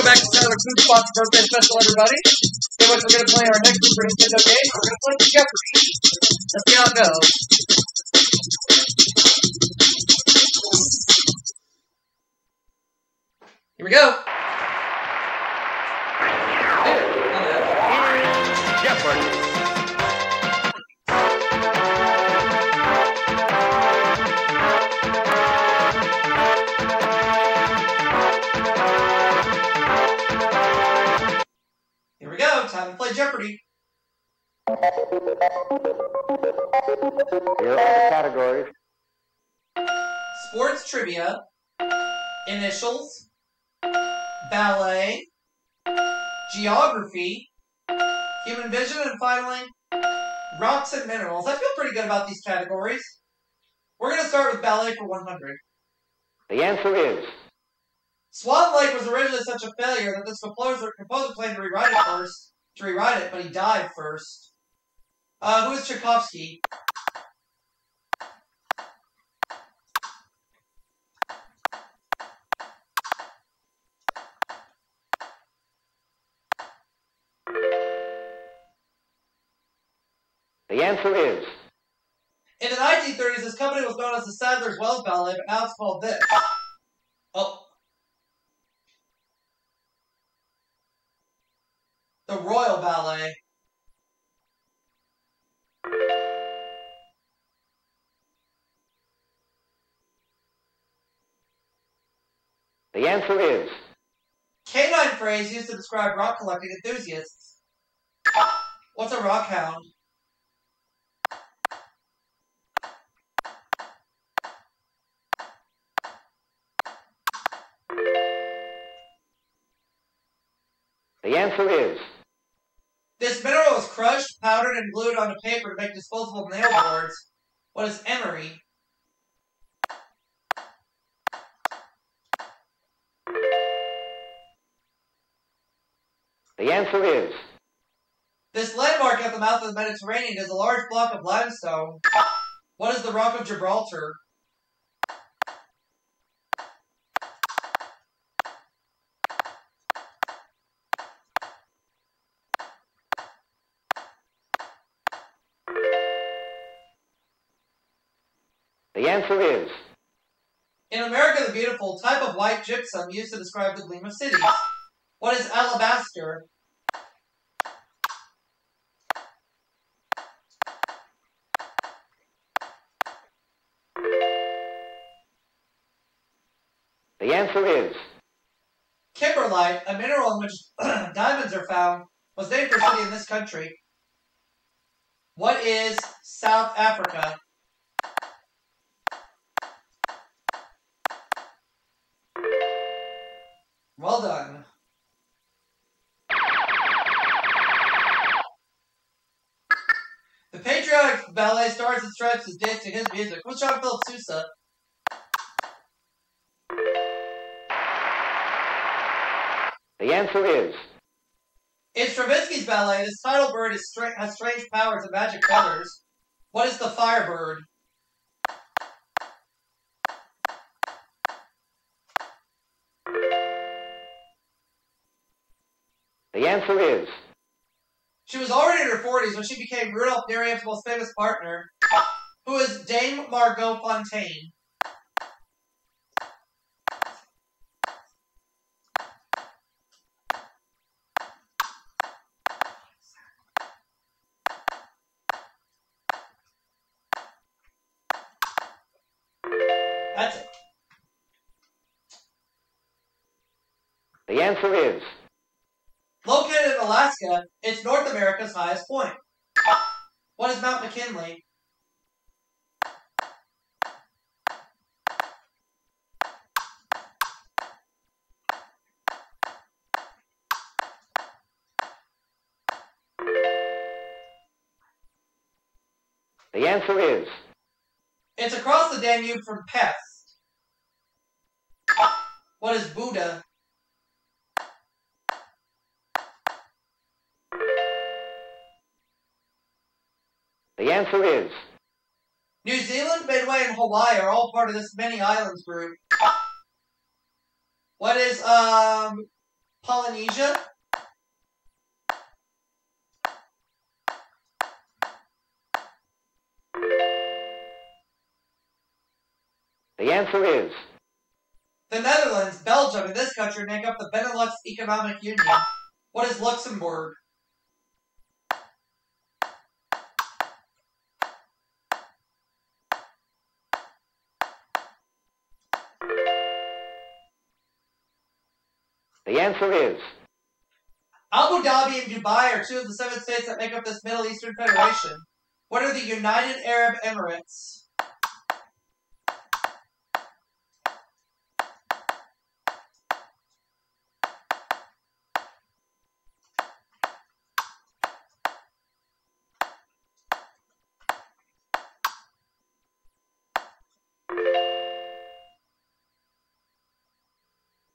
back to another Kutschbach birthday special, everybody. In which we're going to play our next Super Nintendo game. We're going to play Jeopardy. Let's see how it goes. Here we go. Jeopardy. Here we go. Time to play Jeopardy. Here are the categories. Sports trivia, initials, ballet, geography, human vision, and finally, rocks and minerals. I feel pretty good about these categories. We're going to start with ballet for 100. The answer is Swan Lake was originally such a failure that this composer planned to rewrite it, but he died first. Who is Tchaikovsky? The answer is In the 1930s, this company was known as the Sadler's Wells Ballet, but now it's called this. Oh. The Royal Ballet. The answer is Canine phrase used to describe rock collecting enthusiasts. What's a rock hound? The answer is This mineral is crushed, powdered, and glued onto paper to make disposable nail boards. What is emery? The answer is This landmark at the mouth of the Mediterranean is a large block of limestone. What is the Rock of Gibraltar? The answer is In America the Beautiful, type of white gypsum used to describe the gleam of cities. What is alabaster? The answer is Kimberlite, a mineral in which diamonds are found, was named for a city in this country. What is South Africa? Well done. The patriotic ballet Stars and Stripes is danced to his music. What's John Philip Sousa? The answer is In Stravinsky's ballet, this title bird has strange powers and magic feathers. What is the Firebird? The answer is She was already in her 40s when she became Rudolph Nureyev most famous partner, who is Dame Margot Fontaine. That's it. The answer is Located in Alaska, it's North America's highest point. What is Mount McKinley? The answer is It's across the Danube from Pest. What is Buda? The answer is New Zealand, Midway, and Hawaii are all part of this many islands group. What is Polynesia? The answer is The Netherlands, Belgium, and this country make up the Benelux Economic Union. What is Luxembourg? The answer is Abu Dhabi and Dubai are two of the 7 states that make up this Middle Eastern Federation. What are the United Arab Emirates?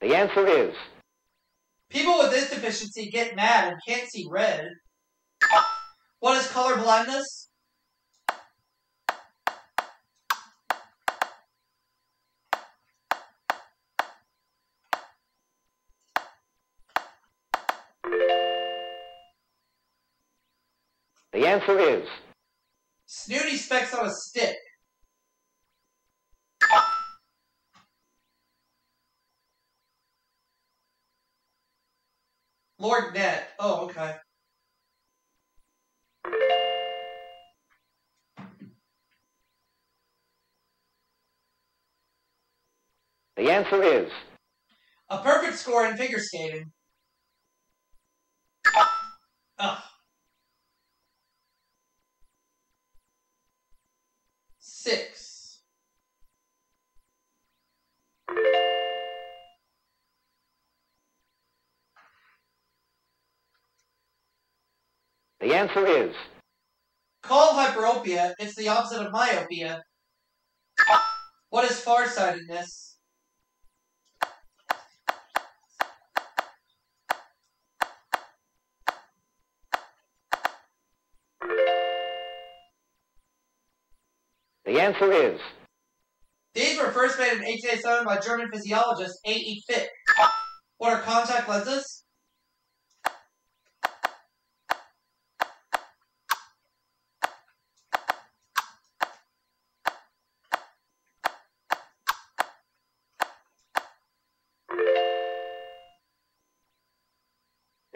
The answer is People with this deficiency get mad and can't see red. What is color blindness? The answer is Snooty specks on a stick. Lord Net. Oh, okay. The answer is A perfect score in figure skating. Ugh. 6. The answer is Called hyperopia, it's the opposite of myopia. What is farsightedness? The answer is These were first made in 1887 by German physiologist A.E. Fick. What are contact lenses?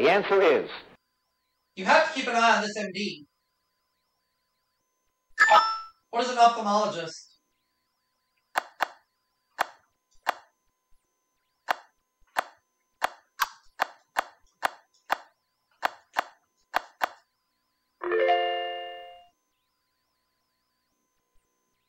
The answer is You have to keep an eye on this MD. What is an ophthalmologist?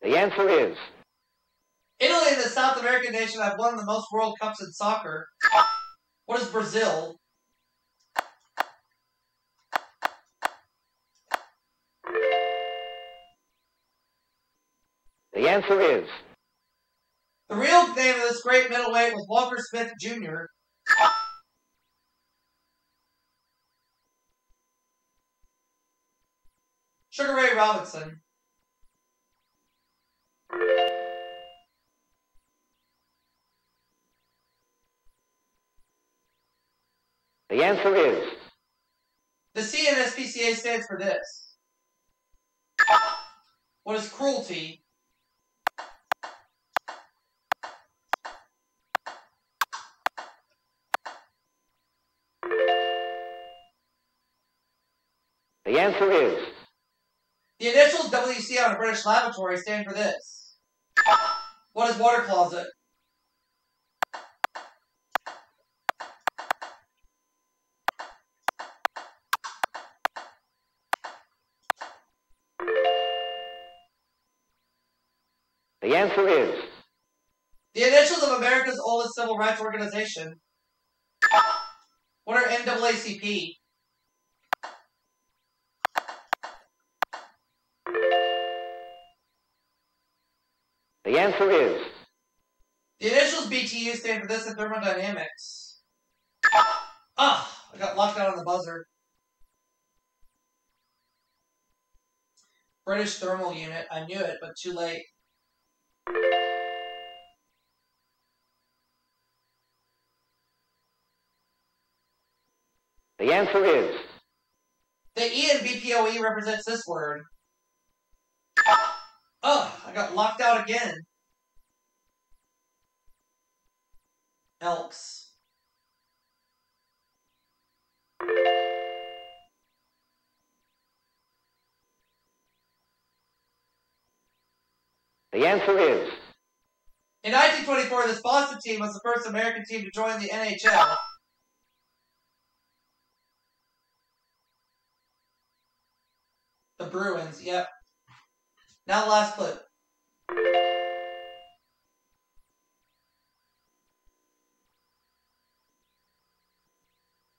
The answer is Italy and the South American nation have won the most World Cups in soccer. What is Brazil? The answer is The real name of this great middleweight was Walker Smith Jr. Sugar Ray Robinson. The answer is The C in SPCA stands for this. What is cruelty? The answer is The initials WC on a British lavatory stand for this. What is water closet? The answer is The initials of America's oldest civil rights organization. What are NAACP? The answer is The initials BTU stand for this in thermodynamics. Ah, I got locked out on the buzzer. British Thermal Unit. I knew it, but too late. The answer is. The E in BPOE represents this word. Ugh, I got locked out again. Elks. The answer is. In 1924, this Boston team was the first American team to join the NHL. The Bruins, yep. Now the last clip.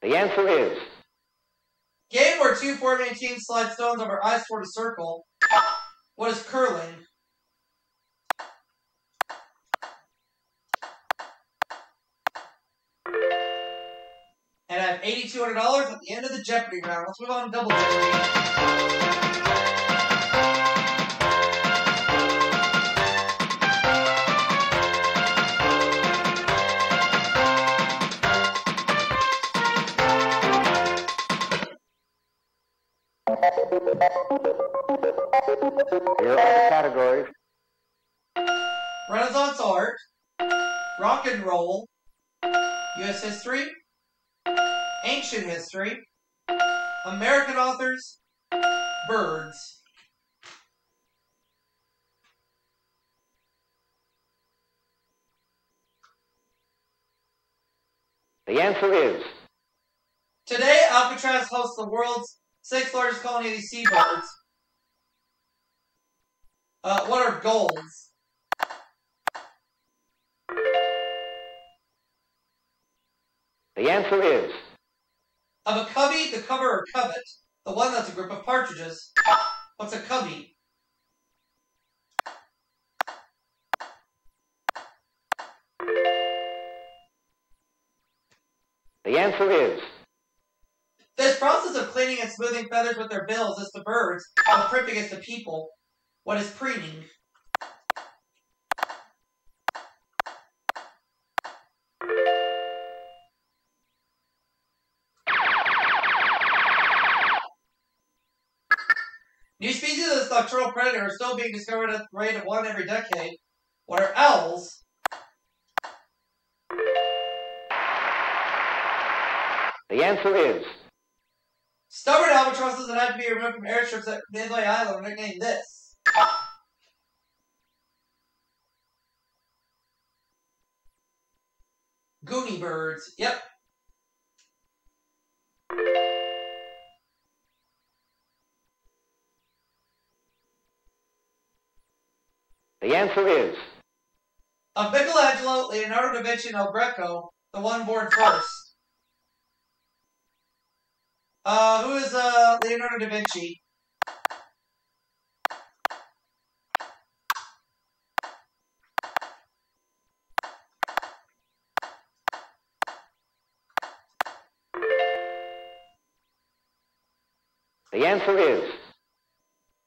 The answer is. Game where two forming teams slide stones over ice toward a circle. What is curling? And I have $8,200 at the end of the Jeopardy round. Let's move on to Double Jeopardy. Here are the categories. Renaissance art, rock and roll, U.S. history, ancient history, American authors, birds. The answer is. Today, Alcatraz hosts the world's 6th largest colony of these seabirds. What are gulls? The answer is. Of a covey, the cover or covey. The one that's a group of partridges. What's a covey? The answer is. This process of cleaning and smoothing feathers with their bills is to birds, while primping is to people. What is preening? New species of this nocturnal predator are still being discovered at the rate of one every decade. What are owls? The answer is. Stubborn albatrosses that had to be removed from airstrips at Midway Island were nicknamed this. Goonie birds. Yep. The answer is. Of Michelangelo, Leonardo da Vinci, and El Greco, the one born first. Who is Leonardo da Vinci? The answer is.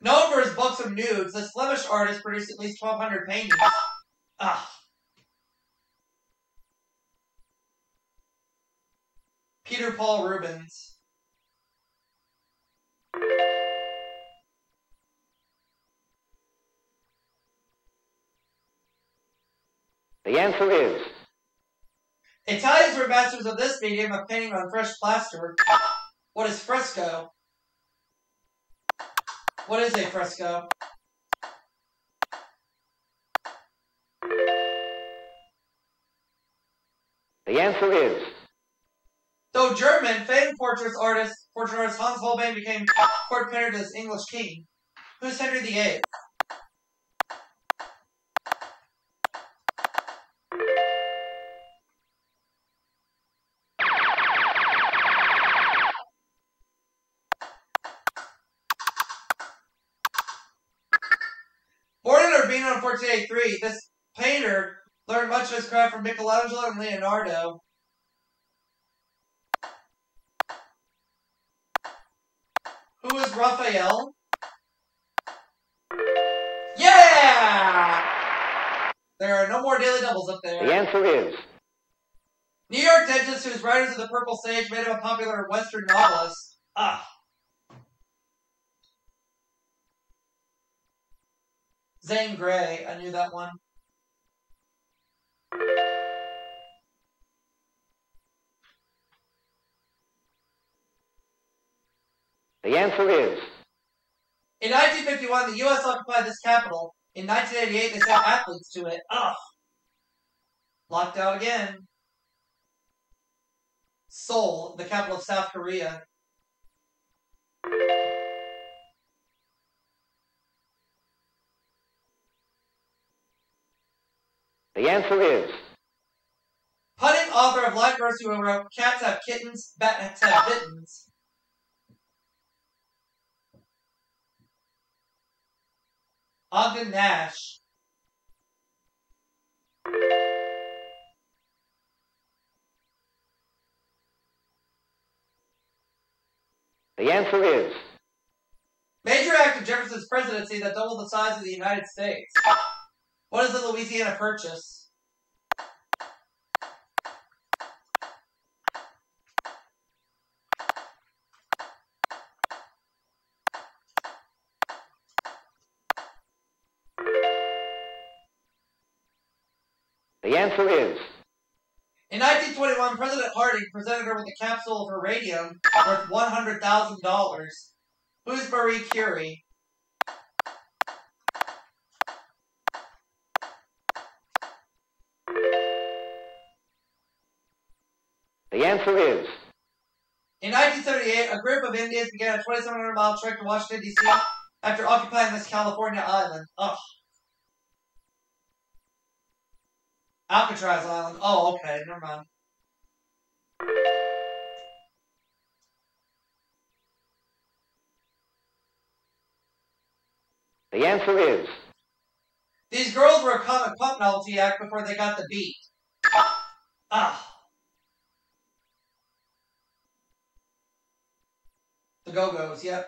Known for his books of nudes, this Flemish artist produced at least 1,200 paintings. Peter Paul Rubens. The answer is. Italians were masters of this medium of painting on fresh plaster. What is fresco? What is a fresco? The answer is. Though German, famed portrait artist Hans Holbein became court painter to this English king. Who's Henry VIII? Born in Urbino in 1483, this painter learned much of his craft from Michelangelo and Leonardo. Who is Raphael? Yeah! There are no more daily doubles up there. The answer is. New York dentist whose Riders of the Purple Sage made him a popular Western novelist. Zane Grey. I knew that one. The answer is. In 1951, the U.S. occupied this capital. In 1988, they sent athletes to it. Locked out again. Seoul, the capital of South Korea. The answer is. Punning author of Light Verse who wrote Cats Have Kittens, Bats Have Mittens. Ogden Nash. The answer is. Major act of Jefferson's presidency that doubled the size of the United States. What is the Louisiana Purchase? The answer is. In 1921, President Harding presented her with a capsule of uranium worth $100,000. Who's Marie Curie? The answer is. In 1978, a group of Indians began a 2,700-mile trek to Washington, D.C. after occupying this California island. Alcatraz Island. Oh, okay, never mind. The answer is. These girls were a comic punk novelty act before they got the beat. The Go-Go's, yep.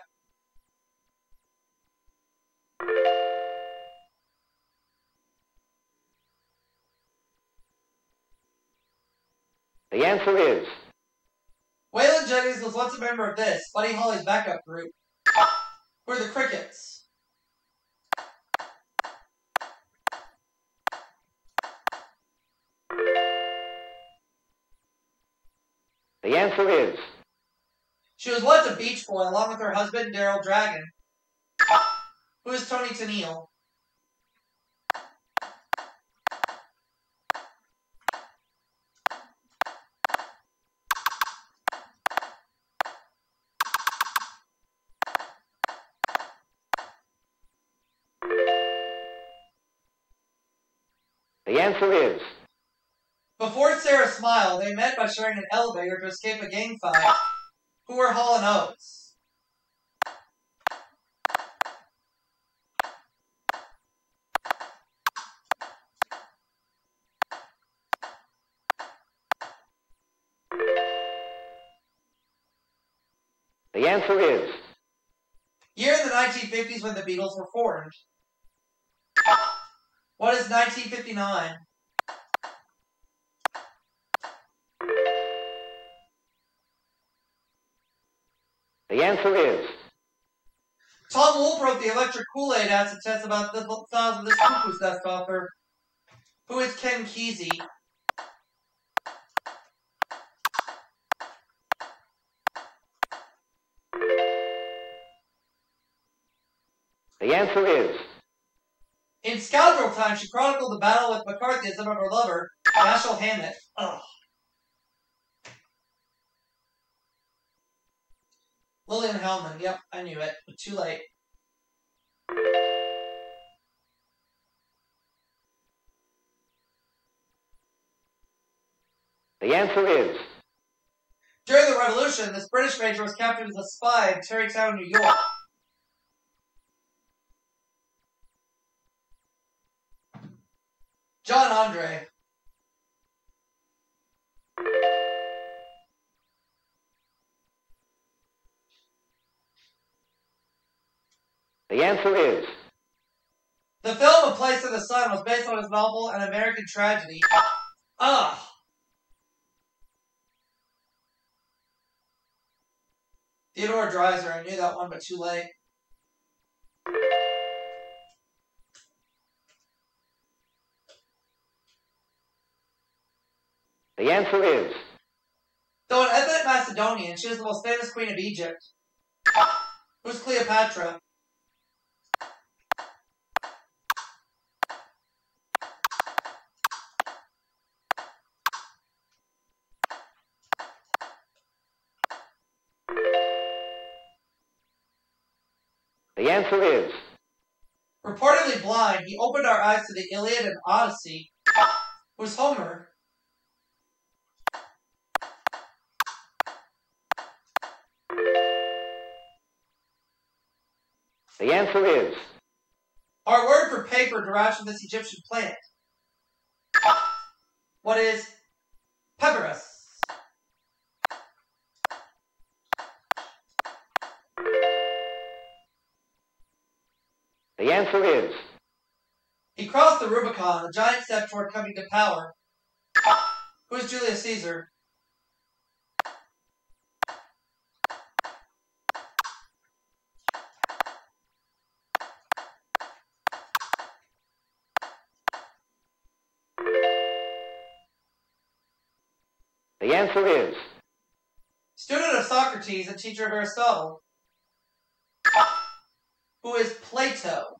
The answer is. Waylon Jennings was once a member of this, Buddy Holly's backup group. Who are the Crickets? The answer is. She was once a Beach Boy along with her husband, Daryl Dragon. Who is Tony Tennille? The answer is. Before Sarah Smile, they met by sharing an elevator to escape a gang fight. Who were Hall & Oates? The answer is. Year in the 1950s when the Beatles were formed. What is 1959? The answer is. Tom Wolfe wrote the electric Kool-Aid acid test about the styles of this cuckoo's nest author. Who is Ken Kesey? The answer is. In Scoundrel Time, she chronicled the battle with McCarthyism of her lover, Dashiell Hammett. Lillian Hellman. Yep, I knew it, but too late. The answer is. During the Revolution, this British major was captured as a spy in Tarrytown, New York. John Andre. The answer is. The film A Place in the Sun was based on his novel An American Tragedy. Theodore Dreiser. I knew that one, but too late. The answer is. Though an ethnic Macedonian, she was the most famous queen of Egypt. Who's Cleopatra? The answer is. Reportedly blind, he opened our eyes to the Iliad and Odyssey. Who's Homer? The answer is. Our word for paper derives from this Egyptian plant. What is papyrus? The answer is. He crossed the Rubicon, a giant step toward coming to power. Who is Julius Caesar? The answer is. Student of Socrates and teacher of Aristotle. Who is Plato?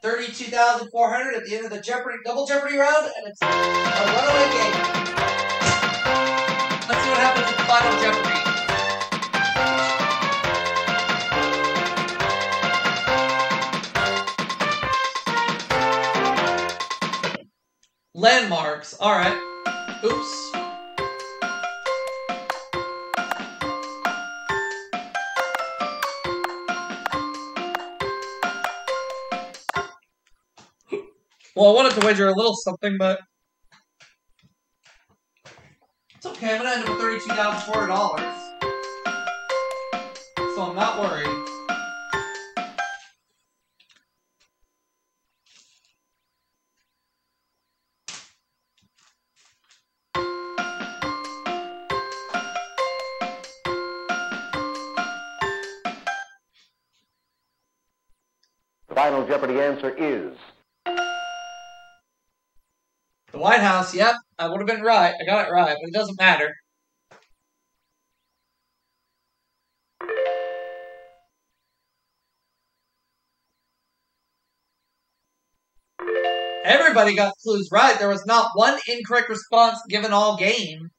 $32,400 at the end of the double Jeopardy round, and it's a runaway game. Let's see what happens in Final Jeopardy. Landmarks. All right. Oops. Well, I wanted to wager a little something, but it's okay. I'm going to end up with $32,400. So I'm not worried. The final Jeopardy answer is. The White House, yep, I would have been right. I got it right, but it doesn't matter. Everybody got clues right. There was not one incorrect response given all game.